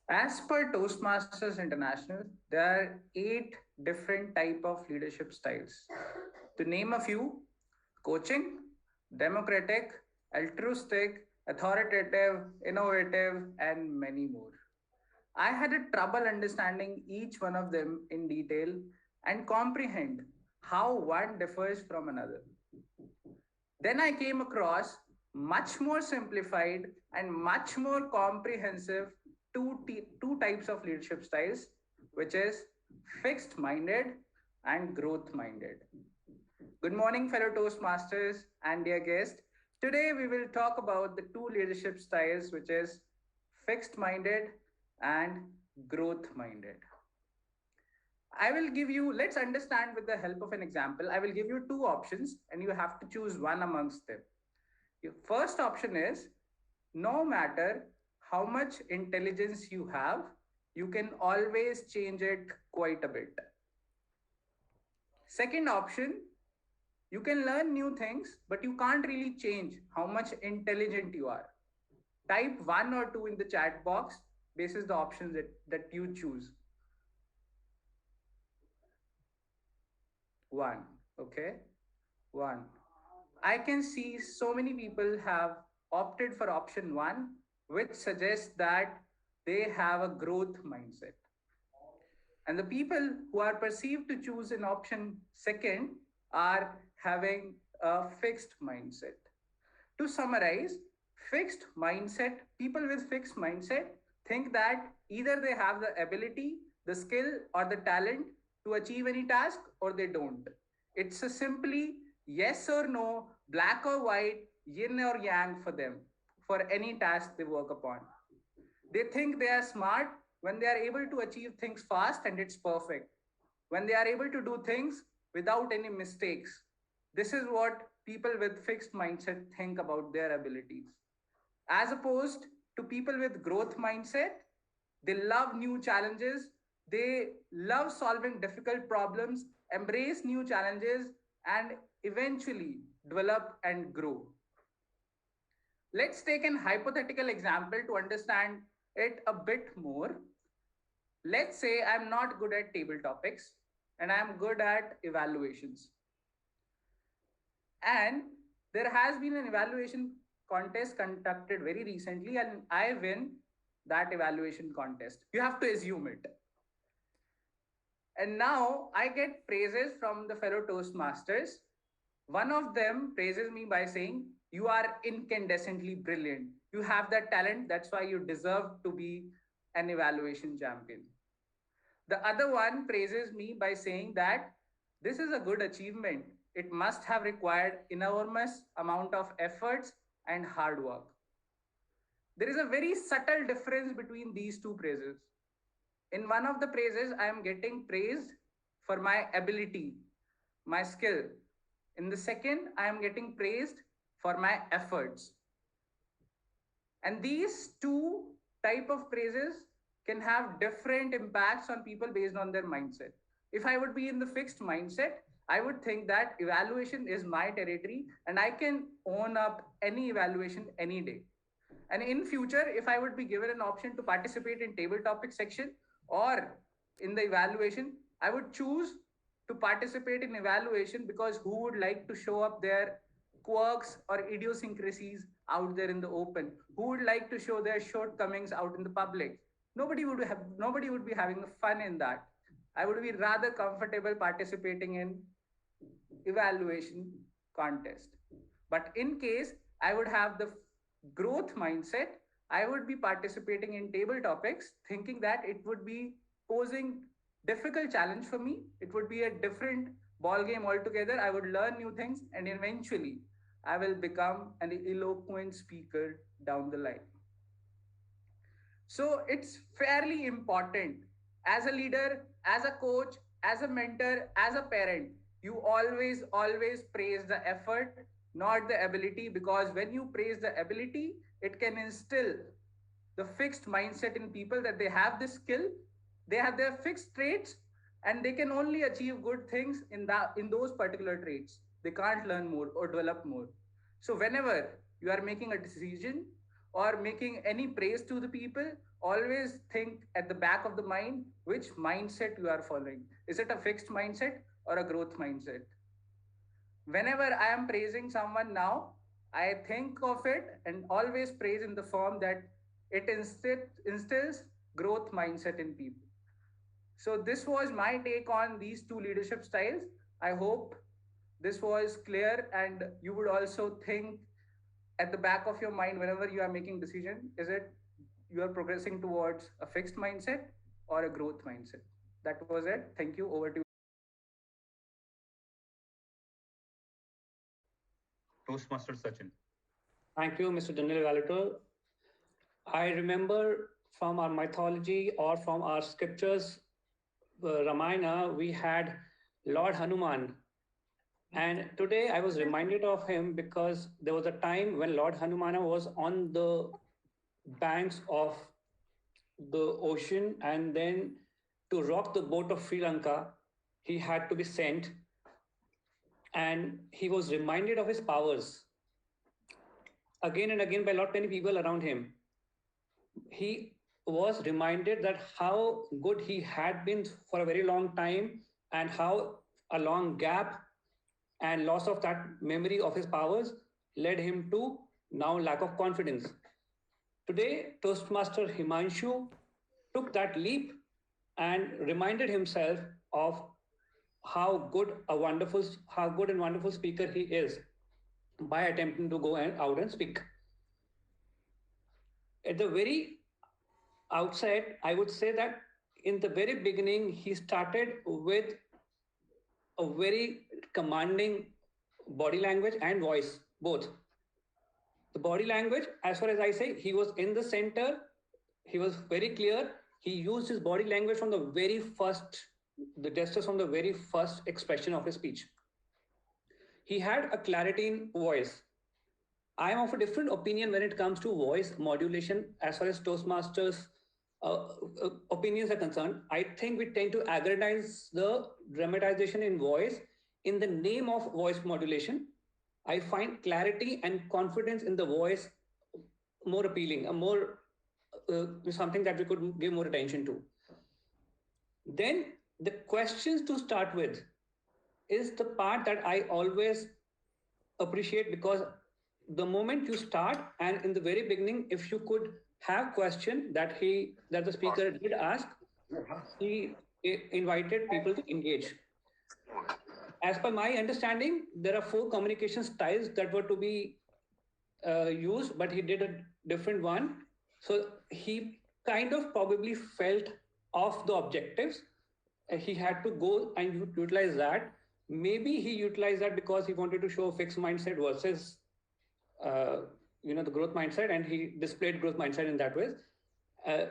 As per Toastmasters International, there are 8 different type of leadership styles. To name a few: coaching, democratic, altruistic, authoritative, innovative, and many more. I had a trouble understanding each one of them in detail and comprehend how one differs from another. Then I came across much more simplified and much more comprehensive two types of leadership styles, which is fixed minded and growth minded. Good morning, fellow Toastmasters and dear guest. Today we will talk about the two leadership styles, which is fixed minded and growth minded. I will give you, let's understand with the help of an example. I will give you two options and you have to choose one amongst them. Your first option is no matter how much intelligence you have, you can always change it quite a bit. Second option, you can learn new things, but you can't really change how much intelligent you are. Type one or two in the chat box. This is the options that you choose. One. Okay. One. I can see so many people have opted for option one, which suggests that they have a growth mindset. And the people who are perceived to choose an option second are having a fixed mindset. To summarize, fixed mindset, people with fixed mindset think that either they have the ability, the skill, or the talent to achieve any task or they don't. It's a simply yes or no, black or white, yin or yang for them for any task they work upon. They think they are smart when they are able to achieve things fast and it's perfect. When they are able to do things without any mistakes. This is what people with fixed mindset think about their abilities. As opposed to people with growth mindset, they love new challenges, they love solving difficult problems, embrace new challenges, and eventually develop and grow. Let's take an hypothetical example to understand it a bit more. Let's say I'm not good at table topics and I'm good at evaluations. And there has been an evaluation contest conducted very recently, and I win that evaluation contest. You have to assume it. And now I get praises from the fellow Toastmasters. One of them praises me by saying, "You are incandescently brilliant. You have that talent. That's why you deserve to be an evaluation champion." The other one praises me by saying that this is a good achievement. It must have required enormous amount of efforts and hard work. There is a very subtle difference between these two praises. In one of the praises, I am getting praised for my ability, my skill. In the second, I am getting praised for my efforts. And these two type of praises can have different impacts on people based on their mindset. If I would be in the fixed mindset, I would think that evaluation is my territory and I can own up any evaluation any day. And in future, if I would be given an option to participate in table topic section or in the evaluation, I would choose to participate in evaluation because who would like to show up their quirks or idiosyncrasies out there in the open? Who would like to show their shortcomings out in the public? Nobody would be having fun in that. I would be rather comfortable participating in evaluation contest. But in case I would have the growth mindset, I would be participating in table topics thinking that it would be posing difficult challenge for me. It would be a different ball game altogether. I would learn new things and eventually I will become an eloquent speaker down the line. So it's fairly important as a leader, as a coach, as a mentor, as a parent. You always praise the effort, not the ability, because when you praise the ability, it can instill the fixed mindset in people that they have this skill, they have their fixed traits, and they can only achieve good things in those particular traits. They can't learn more or develop more. So whenever you are making a decision or making any praise to the people, always think at the back of the mind which mindset you are following. Is it a fixed mindset or a growth mindset? Whenever I am praising someone now, I think of it and always praise in the form that it instills growth mindset in people. So this was my take on these two leadership styles. I hope this was clear and you would also think at the back of your mind whenever you are making decision, is it you are progressing towards a fixed mindset or a growth mindset? That was it. Thank you. Over to you. Toastmaster Sachin. Thank you, Mr. General Evaluator. I remember from our mythology or from our scriptures, Ramayana, we had Lord Hanuman. And today I was reminded of him because there was a time when Lord Hanuman was on the banks of the ocean, and then to rock the boat of Sri Lanka, he had to be sent, and he was reminded of his powers again and again by lot many people around him. He was reminded that how good he had been for a very long time, and how a long gap and loss of that memory of his powers led him to now lack of confidence. Today, Toastmaster Himanshu took that leap and reminded himself of how good and wonderful speaker he is by attempting to go and out and speak. At the very outset, I would say that in the very beginning, he started with a very commanding body language and voice, both. The body language, as far as I say, he was in the center, he was very clear. He used his body language from the very first, the gestures from the very first expression of his speech. He had a clarity in voice. I am of a different opinion when it comes to voice modulation as far as Toastmasters opinions are concerned. I think we tend to aggrandize the dramatization in voice in the name of voice modulation. I find clarity and confidence in the voice more appealing, a more something that we could give more attention to. Then the questions to start with is the part that I always appreciate, because the moment you start and in the very beginning, if you could have question that the speaker did ask, he invited people to engage. As per my understanding, there are 4 communication styles that were to be used, but he did a different one. So he kind of probably felt off the objectives. He had to go and utilize that. Maybe he utilized that because he wanted to show fixed mindset versus uh, the growth mindset, and he displayed growth mindset in that way. Uh,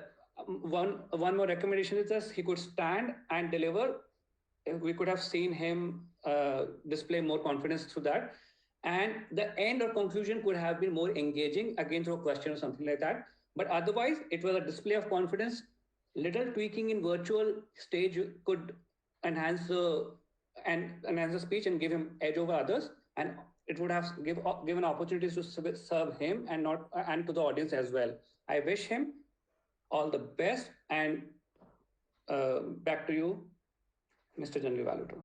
one more recommendation is that he could stand and deliver. We could have seen him display more confidence through that, and the end or conclusion could have been more engaging, again through a question or something like that. But otherwise, it was a display of confidence. Little tweaking in virtual stage could enhance the speech and give him edge over others, and it would have given opportunities to serve him and not and to the audience as well. I wish him all the best, and back to you, Mr. General Valuto.